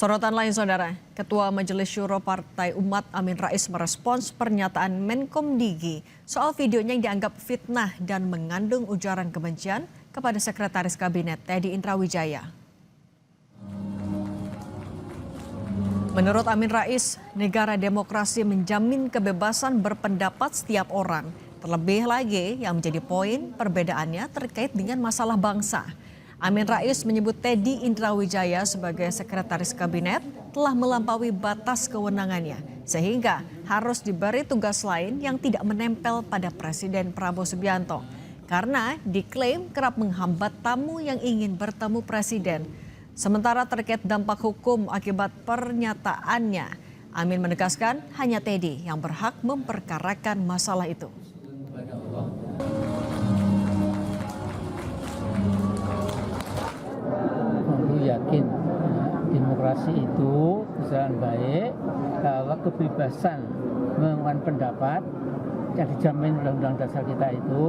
Sorotan lain saudara, Ketua Majelis Syuro Partai Umat Amin Rais merespons pernyataan Menkom Digi soal videonya yang dianggap fitnah dan mengandung ujaran kebencian kepada Sekretaris Kabinet Teddy Indrawijaya. Menurut Amin Rais, negara demokrasi menjamin kebebasan berpendapat setiap orang. Terlebih lagi yang menjadi poin perbedaannya terkait dengan masalah bangsa. Amin Rais menyebut Teddy Indrawijaya sebagai Sekretaris Kabinet telah melampaui batas kewenangannya sehingga harus diberi tugas lain yang tidak menempel pada Presiden Prabowo Subianto. Karena diklaim kerap menghambat tamu yang ingin bertemu Presiden. Sementara terkait dampak hukum akibat pernyataannya, Amin menegaskan hanya Teddy yang berhak memperkarakan masalah itu. Yakin demokrasi itu berjalan baik kalau kebebasan mengungkapkan pendapat yang dijamin Undang-Undang Dasar kita itu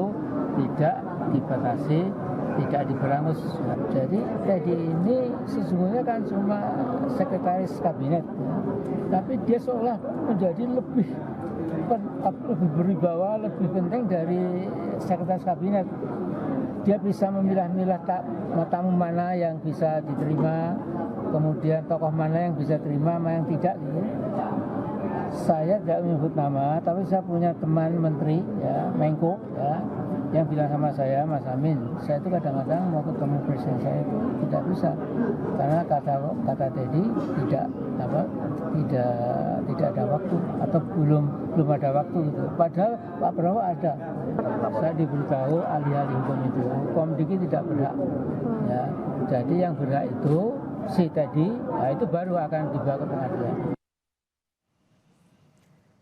tidak dibatasi, tidak diberangus. Jadi Teddy ini sesungguhnya kan cuma Sekretaris Kabinet, ya. Tapi dia seolah menjadi lebih berwibawa, lebih penting dari Sekretaris Kabinet. Dia bisa memilah-milah tamu mana yang bisa diterima, kemudian tokoh mana yang bisa terima, mana yang tidak. Gitu. Saya tidak menyebut nama, tapi saya punya teman menteri, ya, Menko, ya, yang bilang sama saya, Mas Amin, saya itu kadang-kadang mau ketemu presiden saya itu tidak bisa, karena kata Teddy tidak ada waktu atau belum ada waktu gitu. Padahal Pak Prabowo ada. Saya diberitahu ahli-ahli hukum itu, Komdigi tidak berhak. Ya, jadi yang berhak itu si Teddy, nah itu baru akan dibawa ke pengadilan.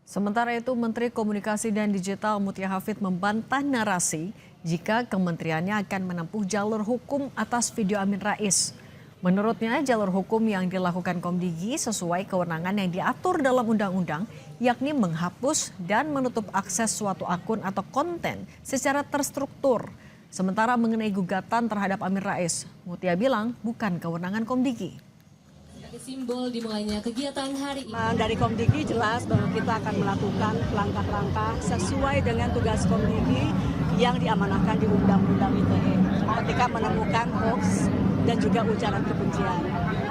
Sementara itu, Menteri Komunikasi dan Digital Mutia Hafid membantah narasi jika kementeriannya akan menempuh jalur hukum atas video Amin Rais. Menurutnya, jalur hukum yang dilakukan Komdigi sesuai kewenangan yang diatur dalam undang-undang, yakni menghapus dan menutup akses suatu akun atau konten secara terstruktur. Sementara mengenai gugatan terhadap Amin Rais, Mutia bilang bukan kewenangan Komdigi. Simbol dimulainya kegiatan hari ini. Dari Komdigi jelas bahwa kita akan melakukan langkah-langkah sesuai dengan tugas Komdigi yang diamanahkan di Undang-Undang ITE ketika menemukan hoax dan juga ujaran kebencian.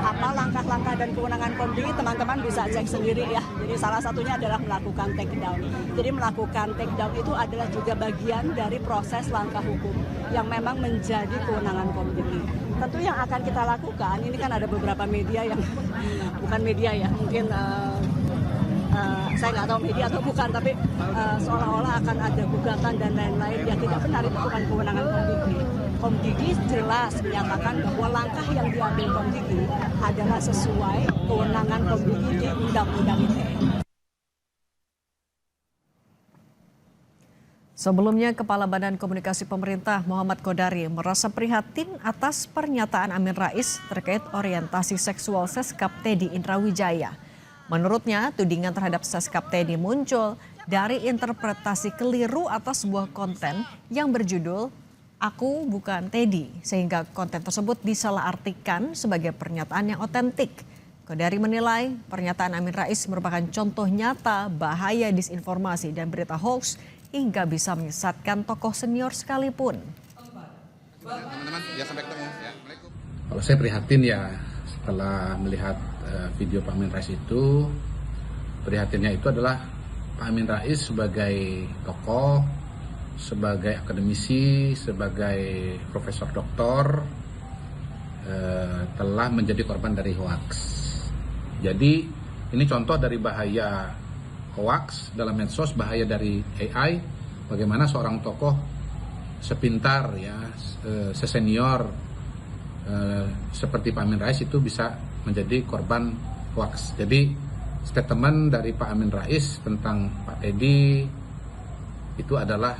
Apa langkah-langkah dan kewenangan Komdigi, teman-teman bisa cek sendiri ya. Jadi salah satunya adalah melakukan take down. Jadi melakukan take down itu adalah juga bagian dari proses langkah hukum yang memang menjadi kewenangan Komdigi. Tentu yang akan kita lakukan, ini kan ada beberapa media yang bukan media ya, mungkin saya nggak tahu media atau bukan, tapi seolah-olah akan ada gugatan dan lain-lain yang tidak benar, itu bukan kewenangan Komdigi. Komdigi jelas menyatakan bahwa langkah yang diambil Komdigi adalah sesuai kewenangan Komdigi di Undang-Undang ITE. Sebelumnya, Kepala Badan Komunikasi Pemerintah Muhammad Kodari merasa prihatin atas pernyataan Amin Rais terkait orientasi seksual Seskap Teddy Indrawijaya. Menurutnya, tudingan terhadap Seskap Teddy muncul dari interpretasi keliru atas sebuah konten yang berjudul "Aku Bukan Teddy", sehingga konten tersebut disalahartikan sebagai pernyataan yang otentik. Kodari menilai pernyataan Amin Rais merupakan contoh nyata bahaya disinformasi dan berita hoax hingga bisa menyesatkan tokoh senior sekalipun. Teman-teman, ya sampai ketemu. Ya, kalau saya prihatin ya setelah melihat video Pak Amin Rais itu, prihatinnya itu adalah Pak Amin Rais sebagai tokoh, sebagai akademisi, sebagai profesor doktor telah menjadi korban dari hoax. Jadi ini contoh dari bahaya hoax dalam medsos, bahaya dari AI, bagaimana seorang tokoh sepintar ya, sesenior seperti Pak Amin Rais itu bisa menjadi korban hoax. Jadi statement dari Pak Amin Rais tentang Pak Teddy itu adalah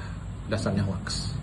dasarnya hoax.